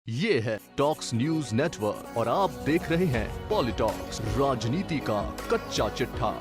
ये है talks news network और आप देख रहे हैं पॉलिटॉक्स, राजनीति का कच्चा चिट्ठा।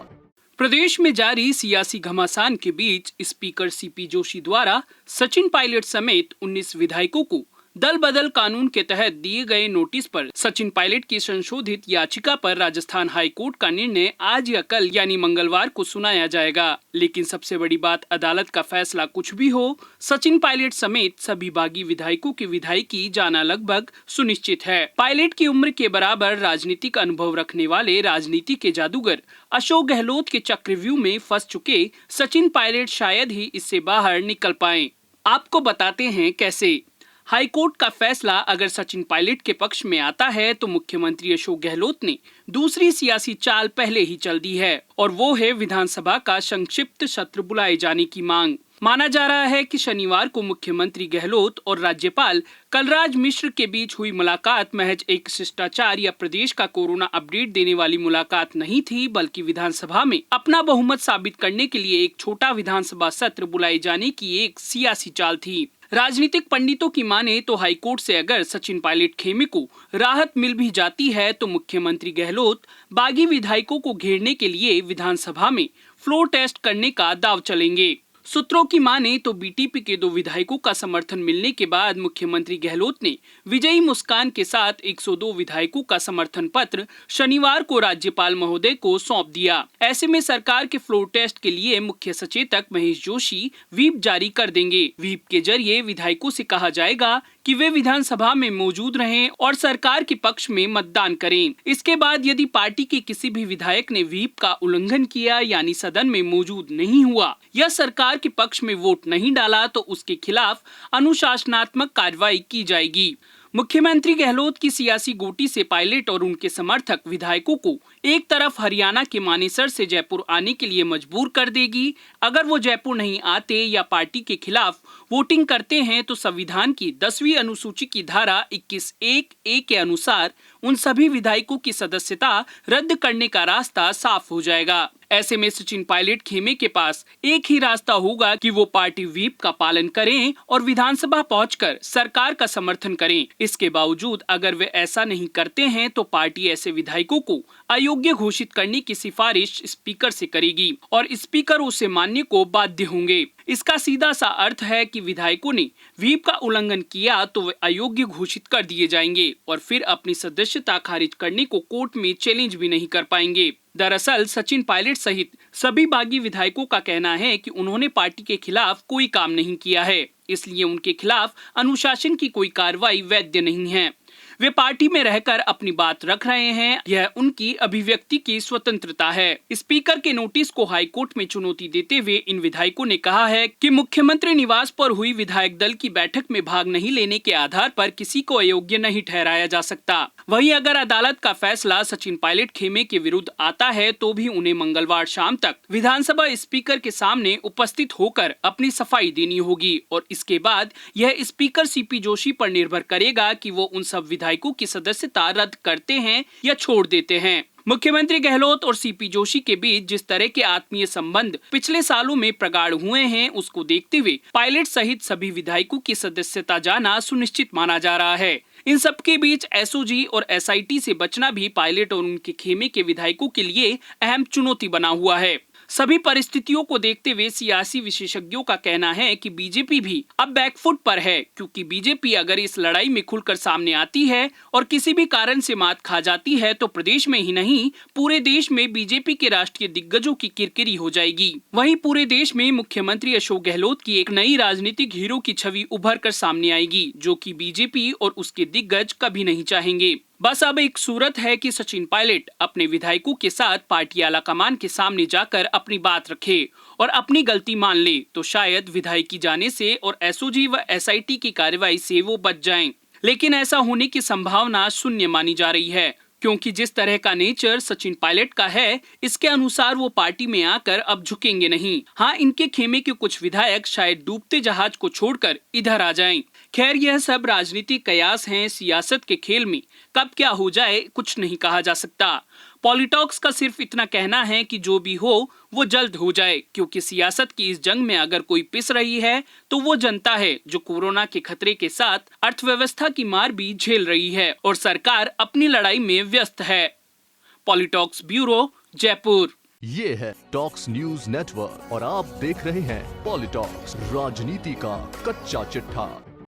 प्रदेश में जारी सियासी घमासान के बीच स्पीकर सीपी जोशी द्वारा सचिन पायलट समेत 19 विधायकों को दल बदल कानून के तहत दिए गए नोटिस पर सचिन पायलट की संशोधित याचिका पर राजस्थान हाई कोर्ट का निर्णय आज या कल यानी मंगलवार को सुनाया जाएगा। लेकिन सबसे बड़ी बात, अदालत का फैसला कुछ भी हो, सचिन पायलट समेत सभी बागी विधायकों की विधायकी जाना लगभग सुनिश्चित है। पायलट की उम्र के बराबर राजनीतिक अनुभव रखने वाले राजनीति के जादूगर अशोक गहलोत के चक्रव्यूह में फंस चुके सचिन पायलट शायद ही इससे बाहर निकल पाए। आपको बताते हैं कैसे। हाईकोर्ट का फैसला अगर सचिन पायलट के पक्ष में आता है तो मुख्यमंत्री अशोक गहलोत ने दूसरी सियासी चाल पहले ही चल दी है और वो है विधानसभा का संक्षिप्त सत्र बुलाए जाने की मांग। माना जा रहा है कि शनिवार को मुख्यमंत्री गहलोत और राज्यपाल कलराज मिश्र के बीच हुई मुलाकात महज एक शिष्टाचार या प्रदेश का कोरोना अपडेट देने वाली मुलाकात नहीं थी, बल्कि विधानसभा में अपना बहुमत साबित करने के लिए एक छोटा विधानसभा सत्र बुलाए जाने की एक सियासी चाल थी। राजनीतिक पंडितों की माने तो हाईकोर्ट से अगर सचिन पायलट खेमे को राहत मिल भी जाती है तो मुख्यमंत्री गहलोत बागी विधायकों को घेरने के लिए विधानसभा में फ्लोर टेस्ट करने का दांव चलेंगे। सूत्रों की माने तो बीटीपी के 2 विधायकों का समर्थन मिलने के बाद मुख्यमंत्री गहलोत ने विजयी मुस्कान के साथ 102 विधायकों का समर्थन पत्र शनिवार को राज्यपाल महोदय को सौंप दिया। ऐसे में सरकार के फ्लोर टेस्ट के लिए मुख्य सचेतक महेश जोशी व्हीप जारी कर देंगे। व्हीप के जरिए विधायकों से कहा जाएगा कि वे विधानसभा में मौजूद रहें और सरकार के पक्ष में मतदान करें। इसके बाद यदि पार्टी के किसी भी विधायक ने व्हीप का उल्लंघन किया यानी सदन में मौजूद नहीं हुआ या सरकार के पक्ष में वोट नहीं डाला तो उसके खिलाफ अनुशासनात्मक कार्रवाई की जाएगी। मुख्यमंत्री गहलोत की सियासी गोटी से पायलट और उनके समर्थक विधायकों को एक तरफ हरियाणा के मानेसर से जयपुर आने के लिए मजबूर कर देगी। अगर वो जयपुर नहीं आते या पार्टी के खिलाफ वोटिंग करते हैं तो संविधान की 10वीं अनुसूची की धारा 21(1)(a) के अनुसार उन सभी विधायकों की सदस्यता रद्द करने का रास्ता साफ हो जाएगा। ऐसे में सचिन पायलट खेमे के पास एक ही रास्ता होगा कि वो पार्टी व्हीप का पालन करें और विधानसभा पहुंचकर सरकार का समर्थन करें। इसके बावजूद अगर वे ऐसा नहीं करते हैं तो पार्टी ऐसे विधायकों को अयोग्य घोषित करने की सिफारिश स्पीकर से करेगी और स्पीकर उसे मानने को बाध्य होंगे। इसका सीधा सा अर्थ है कि विधायकों ने व्हीप का उल्लंघन किया तो वे अयोग्य घोषित कर दिए जाएंगे और फिर अपनी सदस्यता खारिज करने को कोर्ट में चैलेंज भी नहीं कर पाएंगे। दरअसल सचिन पायलट सहित सभी बागी विधायकों का कहना है कि उन्होंने पार्टी के खिलाफ कोई काम नहीं किया है, इसलिए उनके खिलाफ अनुशासन की कोई कार्रवाई वैध नहीं है। वे पार्टी में रहकर अपनी बात रख रहे हैं, यह उनकी अभिव्यक्ति की स्वतंत्रता है। स्पीकर के नोटिस को हाईकोर्ट में चुनौती देते हुए इन विधायकों ने कहा है कि मुख्यमंत्री निवास पर हुई विधायक दल की बैठक में भाग नहीं लेने के आधार पर किसी को अयोग्य नहीं ठहराया जा सकता। वहीं अगर अदालत का फैसला सचिन पायलट खेमे के विरुद्ध आता है तो भी उन्हें मंगलवार शाम तक विधानसभा स्पीकर के सामने उपस्थित होकर अपनी सफाई देनी होगी और इसके बाद यह स्पीकर सीपी जोशी पर निर्भर करेगा कि वो उन सब विधायकों की सदस्यता रद्द करते हैं या छोड़ देते हैं। मुख्यमंत्री गहलोत और सीपी जोशी के बीच जिस तरह के आत्मीय संबंध पिछले सालों में प्रगाढ़ हुए हैं, उसको देखते हुए पायलट सहित सभी विधायकों की सदस्यता जाना सुनिश्चित माना जा रहा है। इन सब के बीच एसओजी और एसआईटी से बचना भी पायलट और उनके खेमे के विधायकों के लिए अहम चुनौती बना हुआ है। सभी परिस्थितियों को देखते हुए सियासी विशेषज्ञों का कहना है कि बीजेपी भी अब बैकफुट पर है, क्योंकि बीजेपी अगर इस लड़ाई में खुलकर सामने आती है और किसी भी कारण से मात खा जाती है तो प्रदेश में ही नहीं पूरे देश में बीजेपी के राष्ट्रीय दिग्गजों की किरकिरी हो जाएगी। वहीं पूरे देश में मुख्यमंत्री अशोक गहलोत की एक नई राजनीतिक हीरो की छवि उभर कर सामने आएगी, जो कि बीजेपी और उसके दिग्गज कभी नहीं चाहेंगे। बस अब एक सूरत है कि सचिन पायलट अपने विधायकों के साथ पार्टी आलाकमान के सामने जाकर अपनी बात रखे और अपनी गलती मान ले तो शायद विधायकी जाने से और एसओजी व एसआईटी की कार्रवाई से वो बच जाएं। लेकिन ऐसा होने की संभावना शून्य मानी जा रही है, क्योंकि जिस तरह का नेचर सचिन पायलट का है, इसके अनुसार वो पार्टी में आकर अब झुकेंगे नहीं। हाँ, इनके खेमे के कुछ विधायक शायद डूबते जहाज को छोड़कर इधर आ जाएं। खैर यह सब राजनीतिक कयास हैं। सियासत के खेल में कब क्या हो जाए कुछ नहीं कहा जा सकता। पॉलिटॉक्स का सिर्फ इतना कहना है कि जो भी हो वो जल्द हो जाए, क्योंकि सियासत की इस जंग में अगर कोई पिस रही है तो वो जनता है, जो कोरोना के खतरे के साथ अर्थव्यवस्था की मार भी झेल रही है और सरकार अपनी लड़ाई में व्यस्त है। पॉलिटॉक्स ब्यूरो, जयपुर। ये है टॉक्स न्यूज नेटवर्क और आप देख रहे हैं पॉलिटॉक्स, राजनीति का कच्चा चिट्ठा।